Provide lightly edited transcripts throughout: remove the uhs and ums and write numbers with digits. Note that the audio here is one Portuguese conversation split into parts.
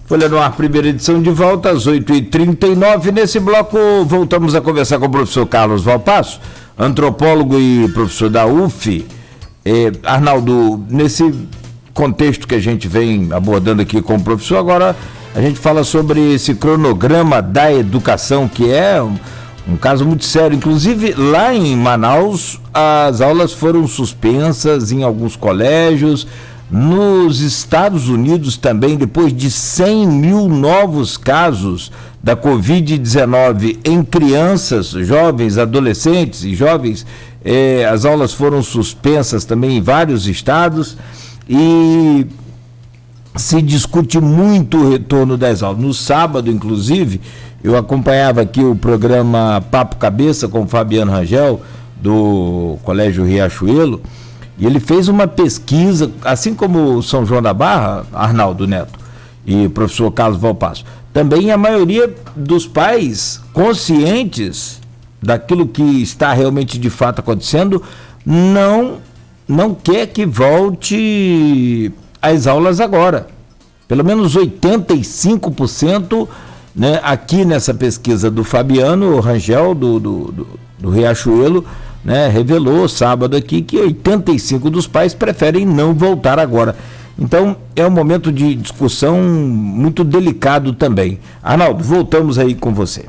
Folha no Ar, primeira edição de volta às 8h39. Nesse bloco, voltamos a conversar com o professor Carlos Valpasso, antropólogo e professor da UF. Arnaldo, nesse contexto que a gente vem abordando aqui com o professor, agora a gente fala sobre esse cronograma da educação, que é um caso muito sério. Inclusive, lá em Manaus, as aulas foram suspensas em alguns colégios. Nos Estados Unidos também, depois de 100 mil novos casos da Covid-19 em crianças, jovens, adolescentes e jovens, as aulas foram suspensas também em vários estados e se discute muito o retorno das aulas. No sábado, inclusive, eu acompanhava aqui o programa Papo Cabeça com o Fabiano Rangel, do Colégio Riachuelo, e ele fez uma pesquisa, assim como o São João da Barra, Arnaldo Neto e o professor Carlos Valpasso. Também a maioria dos pais conscientes daquilo que está realmente de fato acontecendo não quer que volte às aulas agora. Pelo menos 85%, né, aqui nessa pesquisa do Fabiano Rangel, do Riachuelo, né, revelou sábado aqui que 85% dos pais preferem não voltar agora. Então, é um momento de discussão muito delicado também. Arnaldo, voltamos aí com você.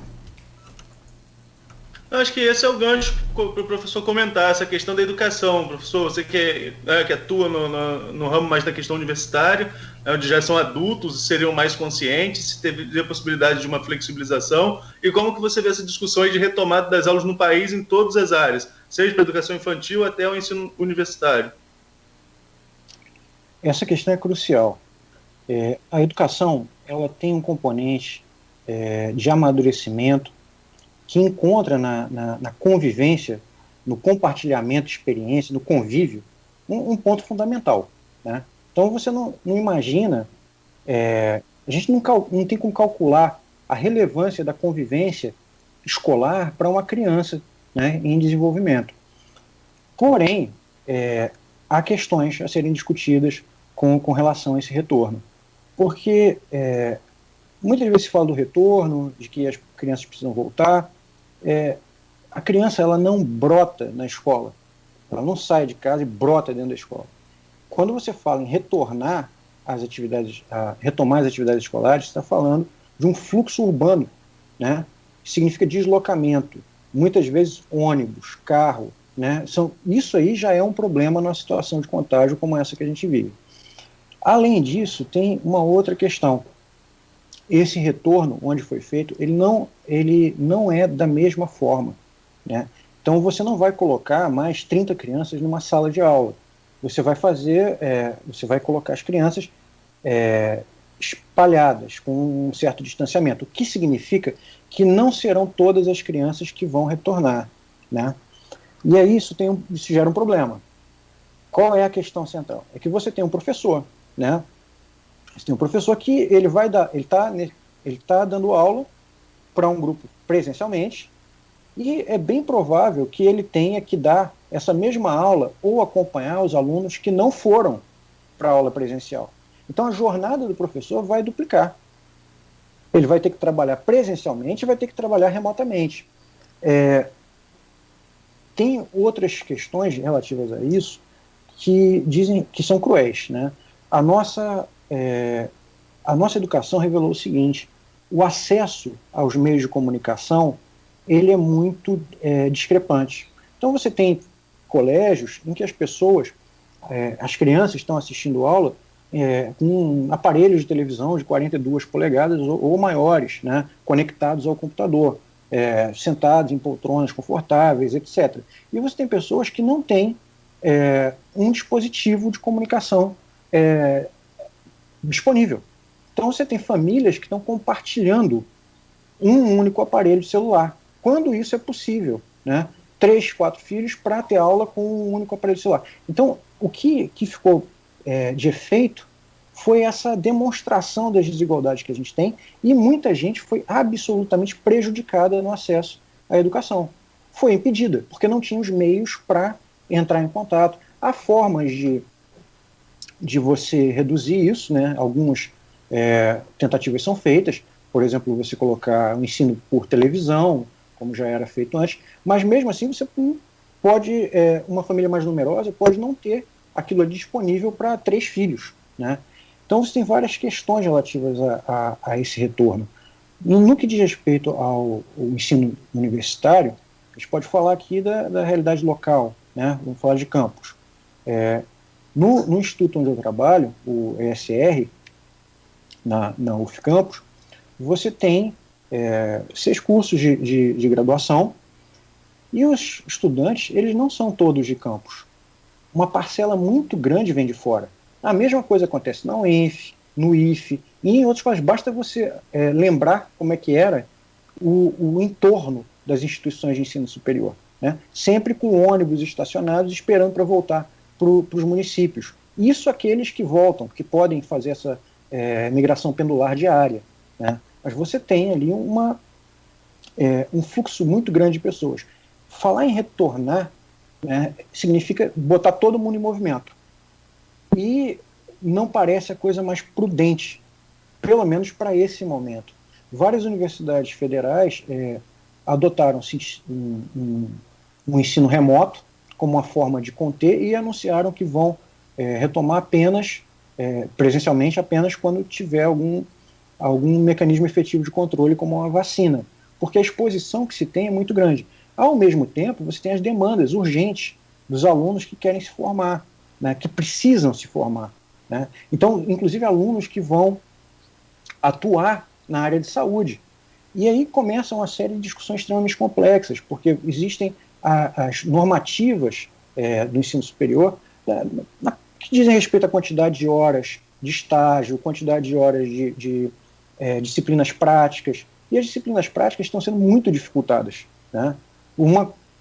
Eu acho que esse é o gancho para o professor comentar, essa questão da educação. Professor, você que atua no ramo mais da questão universitária, onde já são adultos e seriam mais conscientes, se teve a possibilidade de uma flexibilização, e como que você vê essa discussão de retomada das aulas no país em todas as áreas, seja para a educação infantil até o ensino universitário? Essa questão é crucial. A educação, ela tem um componente de amadurecimento que encontra na convivência, no compartilhamento de experiência, no convívio, um ponto fundamental, né? Então você não imagina, a gente não tem como calcular a relevância da convivência escolar para uma criança, né, em desenvolvimento. Porém, há questões a serem discutidas com relação a esse retorno. Porque muitas vezes se fala do retorno, de que as crianças precisam voltar. A criança, ela não brota na escola, ela não sai de casa e brota dentro da escola. Quando você fala em retomar as atividades escolares, você está falando de um fluxo urbano, né? Significa deslocamento, muitas vezes ônibus, carro, né? Isso aí já é um problema numa situação de contágio como essa que a gente vive. Além disso, tem uma outra questão. Esse retorno, onde foi feito, ele não é da mesma forma, né? Então você não vai colocar mais 30 crianças numa sala de aula. Você vai colocar as crianças espalhadas, com um certo distanciamento, o que significa que não serão todas as crianças que vão retornar, né? E aí isso gera um problema. Qual é a questão central? É que você tem um professor, né? Você tem um professor que ele está dando aula para um grupo presencialmente, e é bem provável que ele tenha que dar essa mesma aula ou acompanhar os alunos que não foram para a aula presencial. Então a jornada do professor vai duplicar. Ele vai ter que trabalhar presencialmente e vai ter que trabalhar remotamente. Tem outras questões relativas a isso que dizem que são cruéis, né? A nossa educação revelou o seguinte: o acesso aos meios de comunicação, ele é muito discrepante. Então você tem colégios em que as crianças estão assistindo aula com aparelhos de televisão de 42 polegadas ou maiores, né, conectados ao computador, sentados em poltronas confortáveis, etc. E você tem pessoas que não têm um dispositivo de comunicação disponível. Então você tem famílias que estão compartilhando um único aparelho celular, quando isso é possível, né? 3, 4 filhos para ter aula com um único aparelho celular. Então, o que ficou de efeito foi essa demonstração das desigualdades que a gente tem, e muita gente foi absolutamente prejudicada no acesso à educação. Foi impedida, porque não tinha os meios para entrar em contato. Há formas de você reduzir isso, né? Alguns tentativas são feitas, por exemplo, você colocar o ensino por televisão, como já era feito antes, mas mesmo assim você pode, uma família mais numerosa pode não ter aquilo ali disponível para 3 filhos, né? Então você tem várias questões relativas a esse retorno. E no que diz respeito ao ensino universitário, a gente pode falar aqui da realidade local, né? Vamos falar de campus. No instituto onde eu trabalho, o ESR, na UF Campus, você tem 6 cursos de graduação, e os estudantes, eles não são todos de campus. Uma parcela muito grande vem de fora. A mesma coisa acontece na UENF, no IFE, e em outros casos. Basta você lembrar como é que era o entorno das instituições de ensino superior, né? Sempre com ônibus estacionados esperando para voltar para os municípios. Isso aqueles que voltam, que podem fazer essa migração pendular diária, né? Mas você tem ali um fluxo muito grande de pessoas. Falar em retornar, né, significa botar todo mundo em movimento. E não parece a coisa mais prudente, pelo menos para esse momento. Várias universidades federais adotaram um ensino remoto como uma forma de conter e anunciaram que vão retomar apenas, presencialmente, apenas quando tiver algum mecanismo efetivo de controle, como uma vacina, porque a exposição que se tem é muito grande. Ao mesmo tempo, você tem as demandas urgentes dos alunos que querem se formar, né, que precisam se formar, né? Então, inclusive alunos que vão atuar na área de saúde. E aí começa uma série de discussões extremamente complexas, porque existem as normativas do ensino superior que dizem respeito à quantidade de horas de estágio, quantidade de horas de disciplinas práticas, e as disciplinas práticas estão sendo muito dificultadas, né?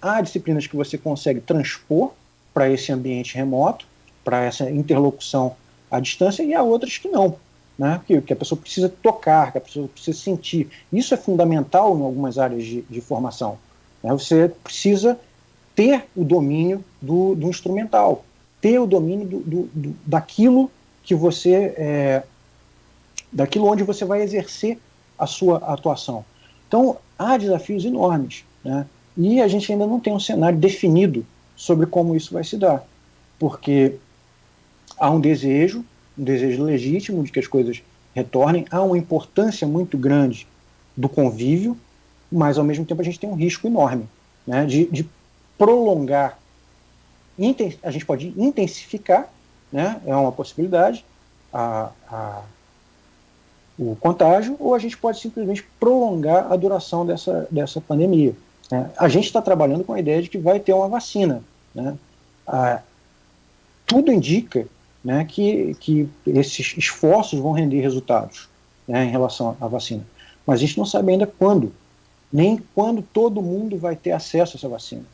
Há disciplinas que você consegue transpor para esse ambiente remoto, para essa interlocução à distância, e há outras que não, né? Que a pessoa precisa tocar, que a pessoa precisa sentir. Isso é fundamental em algumas áreas de formação, né? Você precisa ter o domínio do instrumental, ter o domínio daquilo que você daquilo onde você vai exercer a sua atuação. Então, há desafios enormes, né? E a gente ainda não tem um cenário definido sobre como isso vai se dar, porque há um desejo legítimo de que as coisas retornem, há uma importância muito grande do convívio, mas ao mesmo tempo a gente tem um risco enorme, né, de prolongar. A gente pode intensificar, né, é uma possibilidade, o contágio, ou a gente pode simplesmente prolongar a duração dessa pandemia. A gente está trabalhando com a ideia de que vai ter uma vacina, né? Tudo indica, né, que esses esforços vão render resultados, né, em relação à vacina. Mas a gente não sabe ainda quando, nem quando todo mundo vai ter acesso a essa vacina.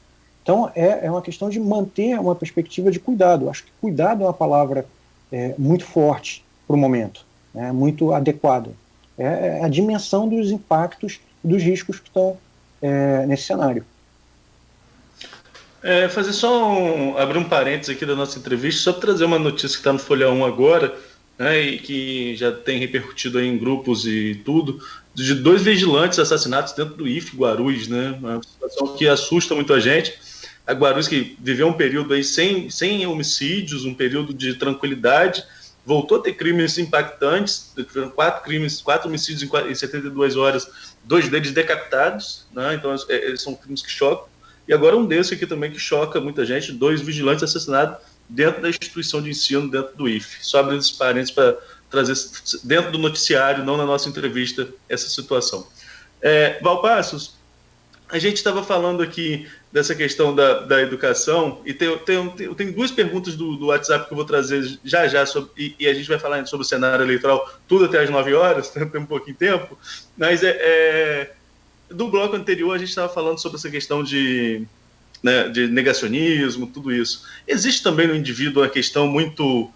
Então é uma questão de manter uma perspectiva de cuidado. Acho que cuidado é uma palavra muito forte para o momento, né, muito adequada. É a dimensão dos impactos e dos riscos que estão nesse cenário. Fazer abrir um parênteses aqui da nossa entrevista, só para trazer uma notícia que está no Folha 1 agora, né, e que já tem repercutido aí em grupos e tudo, de 2 vigilantes assassinados dentro do IFE Guarulhos, né, uma situação que assusta muito a gente. A Guarulhos, que viveu um período aí sem homicídios, um período de tranquilidade, voltou a ter crimes impactantes, 4 homicídios em 72 horas, 2 deles decapitados, né? Então são crimes que chocam. E agora um desse aqui também que choca muita gente, 2 vigilantes assassinados dentro da instituição de ensino, dentro do IFE. Só abrindo esses parênteses para trazer dentro do noticiário, não na nossa entrevista, essa situação. Valpassos, a gente estava falando aqui dessa questão da educação, e tem 2 perguntas do WhatsApp que eu vou trazer já e a gente vai falar sobre o cenário eleitoral tudo até às 9 horas, tem um pouquinho de tempo, mas do bloco anterior a gente estava falando sobre essa questão de negacionismo, tudo isso. Existe também no indivíduo uma questão muito...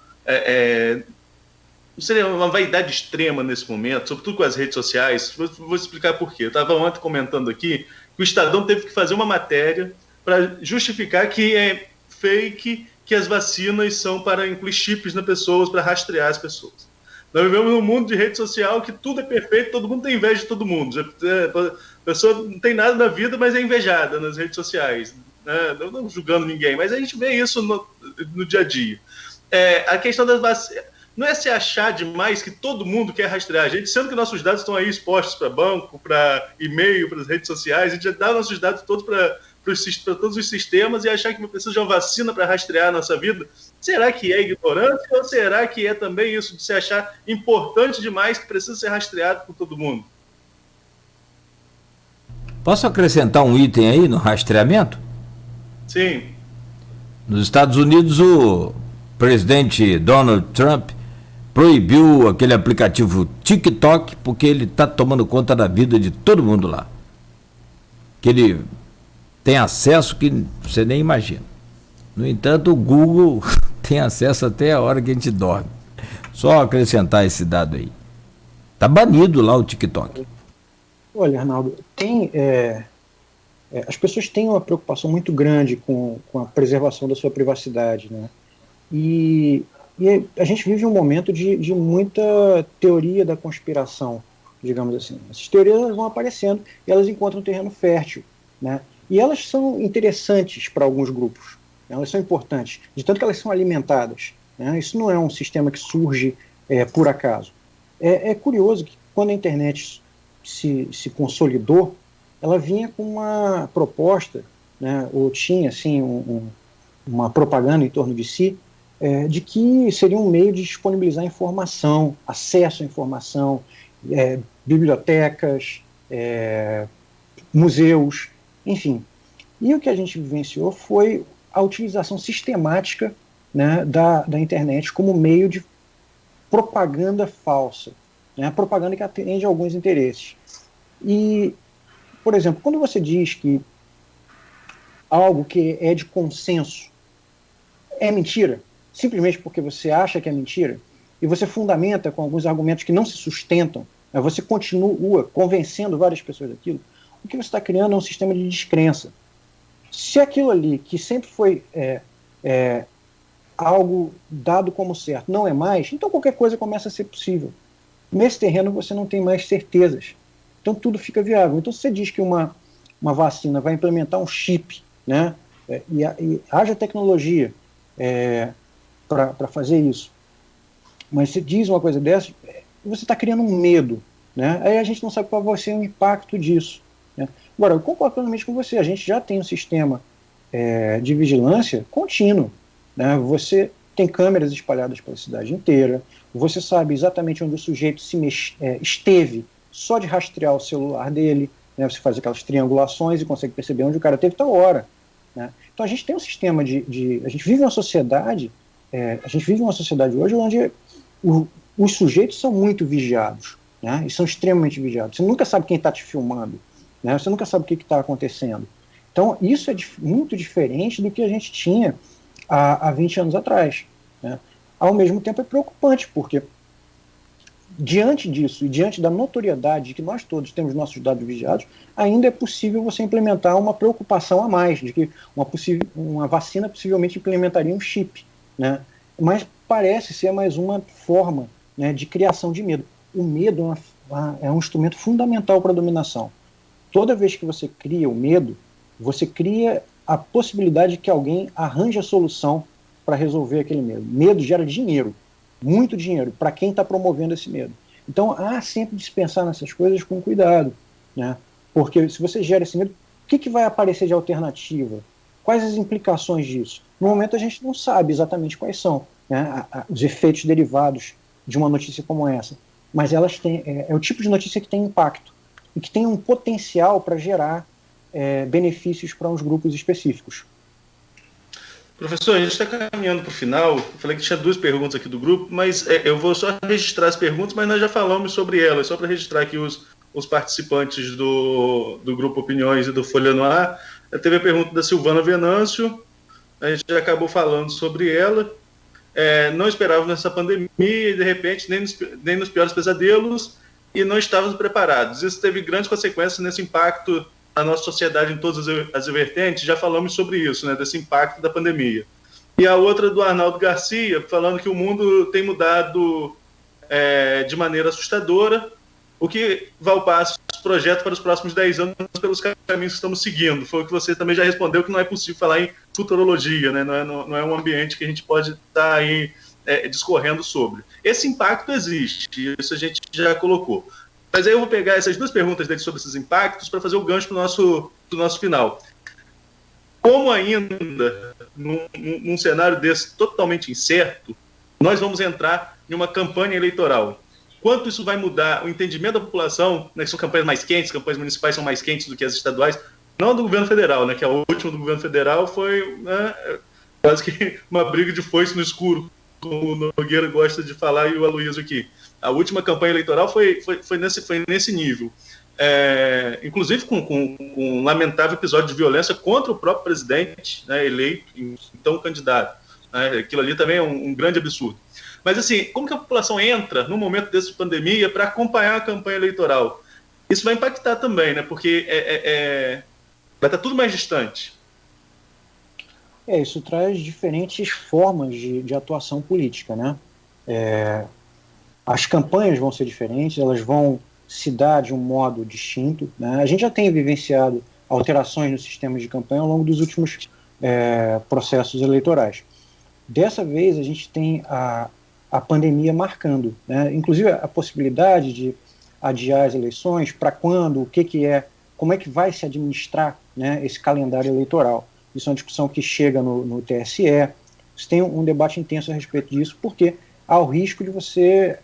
seria uma vaidade extrema nesse momento, sobretudo com as redes sociais. Vou explicar por quê. Eu estava ontem comentando aqui que o Estadão teve que fazer uma matéria para justificar que é fake, que as vacinas são para incluir chips nas pessoas, para rastrear as pessoas. Nós vivemos num mundo de rede social que tudo é perfeito, todo mundo tem inveja de todo mundo. A pessoa não tem nada na vida, mas é invejada nas redes sociais. Né? Não julgando ninguém, mas a gente vê isso no dia a dia. A questão das vacinas não é se achar demais que todo mundo quer rastrear a gente, sendo que nossos dados estão aí expostos para banco, para e-mail, para as redes sociais, a gente já dá nossos dados todos para todos os sistemas e achar que precisa de uma vacina para rastrear a nossa vida. Será que é ignorância ou será que é também isso de se achar importante demais que precisa ser rastreado por todo mundo? Posso acrescentar um item aí no rastreamento? Sim. Nos Estados Unidos, o presidente Donald Trump proibiu aquele aplicativo TikTok porque ele está tomando conta da vida de todo mundo lá. Que ele tem acesso que você nem imagina. No entanto, o Google tem acesso até a hora que a gente dorme. Só acrescentar esse dado aí. Está banido lá o TikTok. Olha, Arnaldo, as pessoas têm uma preocupação muito grande com a preservação da sua privacidade, né? E a gente vive um momento de muita teoria da conspiração, digamos assim. Essas teorias vão aparecendo e elas encontram um terreno fértil, né? E elas são interessantes para alguns grupos, né? Elas são importantes, de tanto que elas são alimentadas, né? Isso não é um sistema que surge por acaso. É curioso que quando a internet se consolidou, ela vinha com uma proposta, né, ou tinha assim, uma propaganda em torno de si, de que seria um meio de disponibilizar informação, acesso à informação, bibliotecas, museus, enfim. E o que a gente vivenciou foi a utilização sistemática, né, da internet como meio de propaganda falsa, né, propaganda que atende a alguns interesses. E, por exemplo, quando você diz que algo que é de consenso é mentira, simplesmente porque você acha que é mentira, e você fundamenta com alguns argumentos que não se sustentam, né, você continua convencendo várias pessoas daquilo, o que você está criando é um sistema de descrença. Se aquilo ali, que sempre foi algo dado como certo, não é mais, então qualquer coisa começa a ser possível. Nesse terreno você não tem mais certezas. Então tudo fica viável. Então se você diz que uma vacina vai implementar um chip, né, e haja tecnologia para fazer isso, mas você diz uma coisa dessa, você está criando um medo, né? Aí a gente não sabe qual vai ser o impacto disso, né? Agora, eu concordo plenamente com você, a gente já tem um sistema de vigilância contínuo, né? Você tem câmeras espalhadas pela cidade inteira, você sabe exatamente onde o sujeito esteve só de rastrear o celular dele, né? Você faz aquelas triangulações e consegue perceber onde o cara esteve tal hora, né? Então a gente tem um sistema a gente vive uma sociedade, hoje onde os sujeitos são muito vigiados, né? E são extremamente vigiados. Você nunca sabe quem está te filmando, né? Você nunca sabe o que está acontecendo. Então isso é muito diferente do que a gente tinha há 20 anos atrás, né? Ao mesmo tempo é preocupante, porque diante disso e diante da notoriedade de que nós todos temos nossos dados vigiados, ainda é possível você implementar uma preocupação a mais, de que uma vacina possivelmente implementaria um chip, né? Mas parece ser mais uma forma, né, de criação de medo. O medo é um instrumento fundamental para a dominação. Toda vez que você cria o medo, você cria a possibilidade de que alguém arranje a solução para resolver aquele medo. Medo gera dinheiro, muito dinheiro, para quem está promovendo esse medo. Então, há sempre de se pensar nessas coisas com cuidado, né? Porque se você gera esse medo, o que vai aparecer de alternativa? Quais as implicações disso? No momento, a gente não sabe exatamente quais são, né, os efeitos derivados de uma notícia como essa. Mas elas têm, é o tipo de notícia que tem impacto e que tem um potencial para gerar benefícios para uns grupos específicos. Professor, a gente está caminhando para o final. Eu falei que tinha 2 perguntas aqui do grupo, mas eu vou só registrar as perguntas, mas nós já falamos sobre elas, só para registrar aqui os participantes do grupo Opiniões e do Folha no Ar. Teve a pergunta da Silvana Venâncio, a gente já acabou falando sobre ela. Não esperávamos nessa pandemia e, de repente, nem nos piores pesadelos, e não estávamos preparados. Isso teve grandes consequências nesse impacto na nossa sociedade em todas as vertentes. Já falamos sobre isso, né, desse impacto da pandemia. E a outra do Arnaldo Garcia, falando que o mundo tem mudado de maneira assustadora, o que Valpasso projeta para os próximos 10 anos pelos caminhos que estamos seguindo. Foi o que você também já respondeu, que não é possível falar em futurologia, né? Não é um ambiente que a gente pode estar aí discorrendo sobre. Esse impacto existe, isso a gente já colocou. Mas aí eu vou pegar essas duas perguntas dele sobre esses impactos para fazer o gancho para o nosso final. Como ainda, num cenário desse totalmente incerto, nós vamos entrar em uma campanha eleitoral? Quanto isso vai mudar o entendimento da população, né, que são campanhas mais quentes, campanhas municipais são mais quentes do que as estaduais, não do governo federal, né, que a última do governo federal foi, né, quase que uma briga de foice no escuro, como o Nogueira gosta de falar e o Aloysio aqui. A última campanha eleitoral foi nesse nível. Inclusive com um lamentável episódio de violência contra o próprio presidente, né, eleito, então candidato. Né, aquilo ali também é um grande absurdo. Mas, assim, como que a população entra num momento desse de pandemia para acompanhar a campanha eleitoral? Isso vai impactar também, né? Porque vai estar tudo mais distante. Isso traz diferentes formas de atuação política, né? As campanhas vão ser diferentes, elas vão se dar de um modo distinto, né? A gente já tem vivenciado alterações no sistema de campanha ao longo dos últimos processos eleitorais. Dessa vez, a gente tem a pandemia marcando, né? Inclusive a possibilidade de adiar as eleições, para quando, como é que vai se administrar, né, esse calendário eleitoral. Isso é uma discussão que chega no TSE, você tem um debate intenso a respeito disso, porque há o risco de você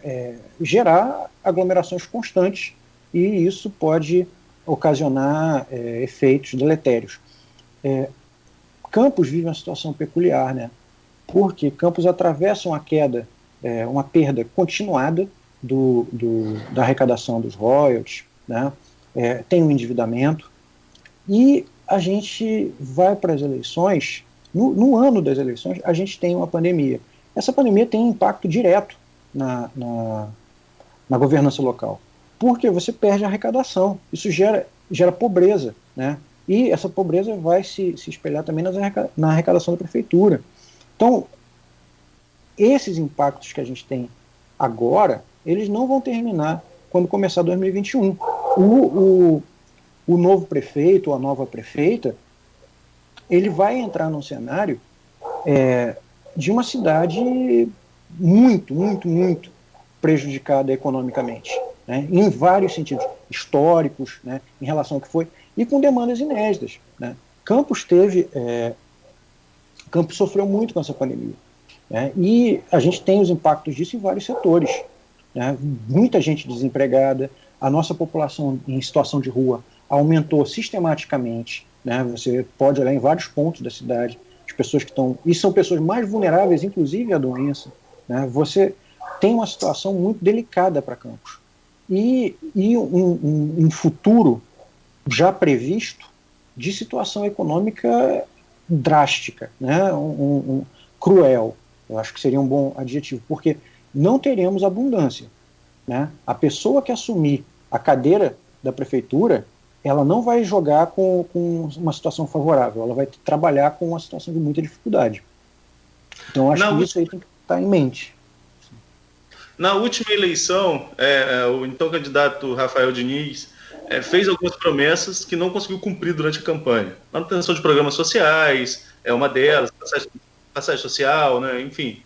gerar aglomerações constantes, e isso pode ocasionar efeitos deletérios. Campos vive uma situação peculiar, né? Porque Campos atravessa uma queda, uma perda continuada da arrecadação dos royalties, né? Tem um endividamento, e a gente vai para as eleições, no ano das eleições, a gente tem uma pandemia. Essa pandemia tem um impacto direto na governança local, porque você perde a arrecadação, isso gera pobreza, né? E essa pobreza vai se espelhar também na arrecadação da prefeitura. Então, esses impactos que a gente tem agora, eles não vão terminar quando começar 2021. O novo prefeito ou a nova prefeita, ele vai entrar num cenário de uma cidade muito, muito, muito prejudicada economicamente, né, em vários sentidos, históricos, né, em relação ao que foi, e com demandas inéditas, né. Campos sofreu muito com essa pandemia, né, e a gente tem os impactos disso em vários setores, né, muita gente desempregada, a nossa população em situação de rua aumentou sistematicamente, né, você pode olhar em vários pontos da cidade, as pessoas que estão, e são pessoas mais vulneráveis, inclusive à doença, né, você tem uma situação muito delicada para Campos, e um futuro já previsto de situação econômica drástica, né, cruel, eu acho que seria um bom adjetivo, porque não teremos abundância, né? A pessoa que assumir a cadeira da prefeitura, ela não vai jogar com uma situação favorável, ela vai trabalhar com uma situação de muita dificuldade. Então, acho que isso aí tem que estar em mente. Na última eleição, o então candidato Rafael Diniz fez algumas promessas que não conseguiu cumprir durante a campanha. Manutenção de programas sociais é uma delas, passagem social, né, enfim.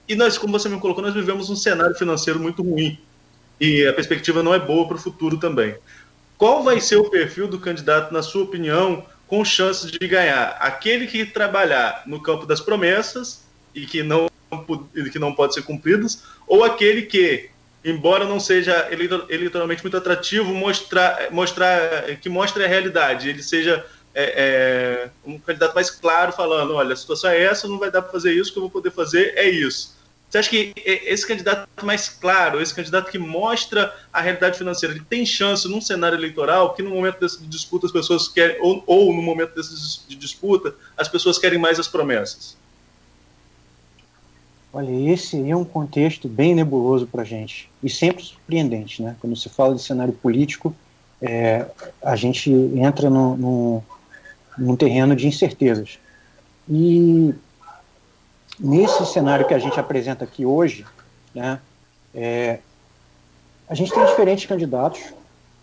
E nós, como você me colocou, nós vivemos um cenário financeiro muito ruim e a perspectiva não é boa para o futuro também. Qual vai ser o perfil do candidato, na sua opinião, com chances de ganhar? Aquele que trabalhar no campo das promessas e que não pode ser cumpridas, ou aquele que, embora não seja eleitoralmente muito atrativo, que mostre a realidade, ele seja um candidato mais claro, falando, olha, a situação é essa, não vai dar para fazer isso, o que eu vou poder fazer é isso. Você acha que esse candidato mais claro, esse candidato que mostra a realidade financeira, ele tem chance num cenário eleitoral que no momento desse de disputa as pessoas querem, ou no momento desse de disputa, as pessoas querem mais as promessas? Olha, esse é um contexto bem nebuloso para a gente, e sempre surpreendente, né? Quando se fala de cenário político, a gente entra num terreno de incertezas. E nesse cenário que a gente apresenta aqui hoje, né, A gente tem diferentes candidatos,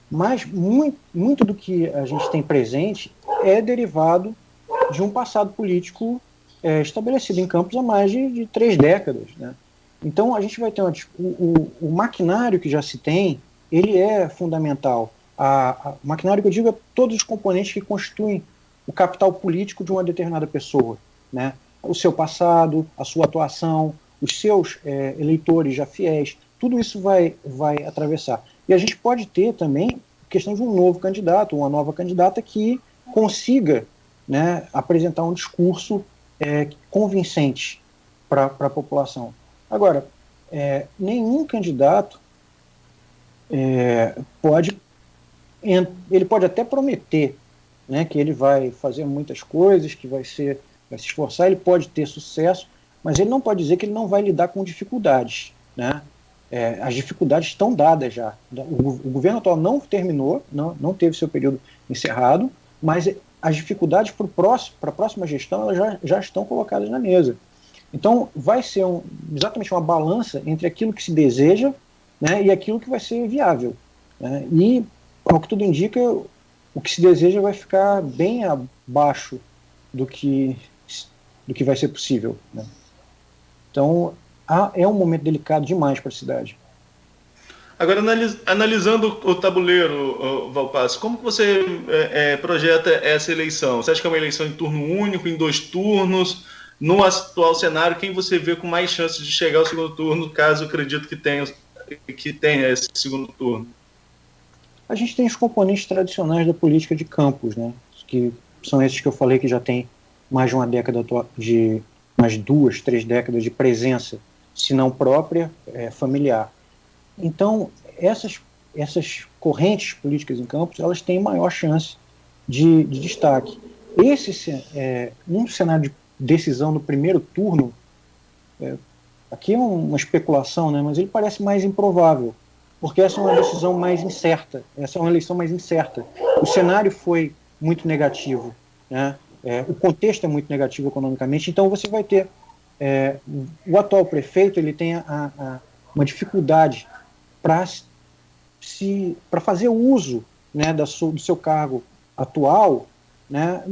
mas muito do que a gente tem presente é derivado de um passado político estabelecido em Campos há mais de 3 décadas, né? Então a gente vai ter o maquinário que já se tem, ele é fundamental. O maquinário que eu digo é todos os componentes que constituem o capital político de uma determinada pessoa, né? O seu passado, a sua atuação, os seus eleitores já fiéis, tudo isso vai atravessar. E a gente pode ter também questão de um novo candidato, uma nova candidata que consiga, né, apresentar um discurso convincente para a população. Agora, nenhum candidato ele pode até prometer, né, que ele vai fazer muitas coisas, que vai se esforçar, ele pode ter sucesso, mas ele não pode dizer que ele não vai lidar com dificuldades, né? As dificuldades estão dadas já. O governo atual não terminou, não teve seu período encerrado, mas as dificuldades para a próxima gestão elas já estão colocadas na mesa. Então, vai ser exatamente uma balança entre aquilo que se deseja, né, e aquilo que vai ser viável, né? E, ao que tudo indica, o que se deseja vai ficar bem abaixo do que vai ser possível, né? Então, é um momento delicado demais para a cidade. Agora, analisando o tabuleiro, Valpasso, como que você projeta essa eleição? Você acha que é uma eleição em turno único, em 2 turnos? No atual cenário, quem você vê com mais chances de chegar ao segundo turno, caso acredito que tenha esse segundo turno? A gente tem os componentes tradicionais da política de Campos, né, que são esses que eu falei que já tem mais de uma década, mais 2, 3 décadas de presença, se não própria, familiar. Então, essas correntes políticas em Campos, elas têm maior chance de destaque. Um cenário de decisão no primeiro turno, aqui é uma especulação, né, mas ele parece mais improvável, porque essa é uma decisão mais incerta, essa é uma eleição mais incerta. O cenário foi muito negativo, né? O contexto é muito negativo economicamente, então você vai ter o atual prefeito, ele tem uma dificuldade para fazer uso, né, do seu cargo atual, né?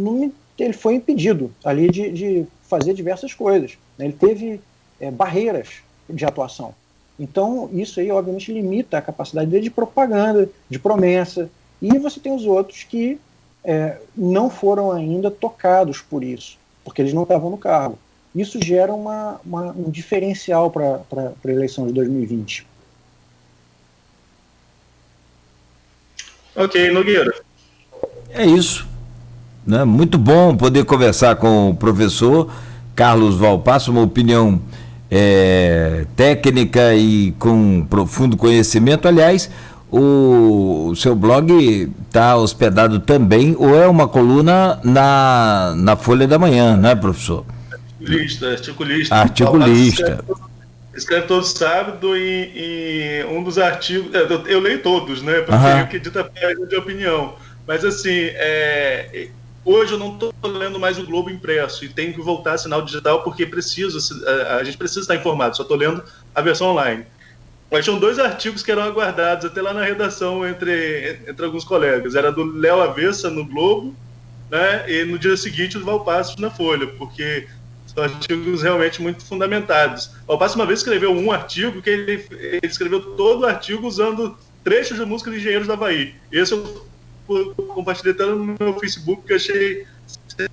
Ele foi impedido ali de fazer diversas coisas, né? Ele teve barreiras de atuação. Então, isso aí, obviamente, limita a capacidade dele de propaganda, de promessa. E você tem os outros que não foram ainda tocados por isso, porque eles não estavam no cargo. Isso gera um diferencial para a eleição de 2020. Ok, Nogueira. É isso, né? Muito bom poder conversar com o professor Carlos Valpasso, uma opinião técnica e com profundo conhecimento. Aliás, o seu blog está hospedado também, ou é uma coluna na Folha da Manhã, né, professor? Articulista. Escreve todo sábado e um dos artigos, eu leio todos, né, porque eu que edito a página de opinião, mas assim, hoje eu não estou lendo mais o Globo impresso e tenho que voltar a assinar o digital porque a gente precisa estar informado, só estou lendo a versão online. Mas tinham 2 artigos que eram aguardados até lá na redação entre alguns colegas. Era do Léo Avessa no Globo, né, e no dia seguinte os Valpassos na Folha, porque são artigos realmente muito fundamentados. O Valpasso uma vez escreveu um artigo que ele escreveu todo o artigo usando trechos da música de Engenheiros do Havaí. Esse eu compartilhei até no meu Facebook, que eu achei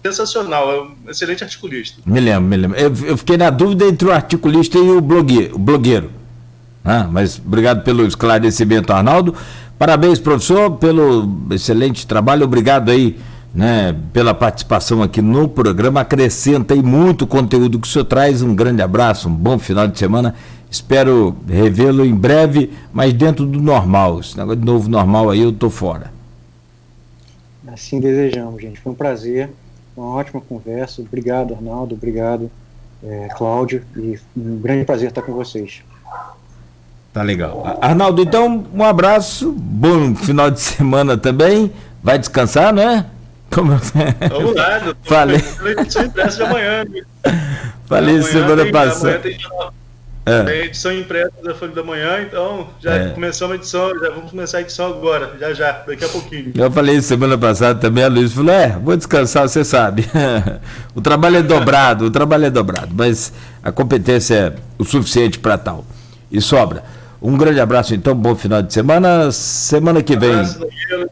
sensacional, é um excelente articulista. Me lembro. Eu fiquei na dúvida entre o articulista e o blogueiro. Mas obrigado pelo esclarecimento, Arnaldo. Parabéns, professor, pelo excelente trabalho. Obrigado aí, né, pela participação aqui no programa. Acrescenta aí muito conteúdo que o senhor traz. Um grande abraço, um bom final de semana. Espero revê-lo em breve, mas dentro do normal. Esse negócio de novo normal aí, eu tô fora. Assim desejamos, gente. Foi um prazer, uma ótima conversa. Obrigado, Arnaldo. Obrigado, Cláudio. E um grande prazer estar com vocês. Tá legal. Arnaldo, então, um abraço. Bom final de semana também. Vai descansar, não é? Vamos lá. Falei. De amanhã. Falei semana passada. Tem edição impressa da Folha da Manhã, então já começamos a edição, já vamos começar a edição agora, já, daqui a pouquinho. Eu falei isso semana passada também, a Luiz falou, vou descansar, você sabe. O trabalho é dobrado, mas a competência é o suficiente para tal. E sobra. Um grande abraço, então, bom final de semana. Semana que vem. Abraço, Danilo.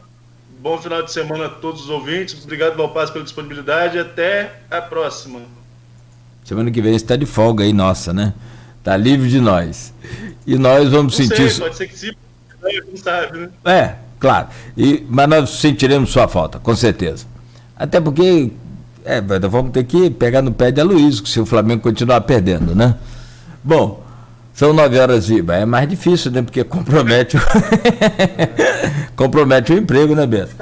Bom final de semana a todos os ouvintes. Obrigado, Valpasso, pela disponibilidade. Até a próxima. Semana que vem você está de folga aí, nossa, né? Está livre de nós. E nós vamos sentir. Pode ser que sim, não sabe, né? Claro. Mas nós sentiremos sua falta, com certeza. Até porque vamos ter que pegar no pé de Aloysio, se o Flamengo continuar perdendo, né? Bom, são 9h é mais difícil, né? Porque compromete o emprego, né, Beto?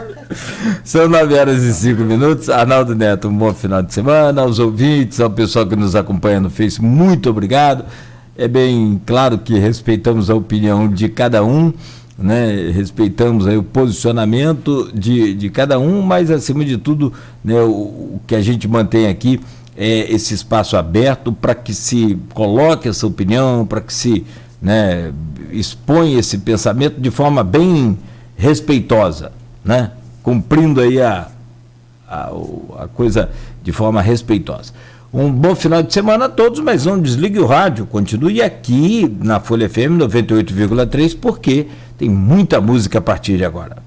São 9h05. Arnaldo Neto, um bom final de semana. Aos ouvintes, ao pessoal que nos acompanha no Face, muito obrigado. É bem claro que respeitamos a opinião de cada um, né? Respeitamos aí o posicionamento de cada um, mas acima de tudo, né, o que a gente mantém aqui é esse espaço aberto para que se coloque essa opinião, para que se, né, exponha esse pensamento de forma bem respeitosa, né? Cumprindo aí a coisa de forma respeitosa. Um bom final de semana a todos, mas não desligue o rádio, continue aqui na Folha FM 98,3, porque tem muita música a partir de agora.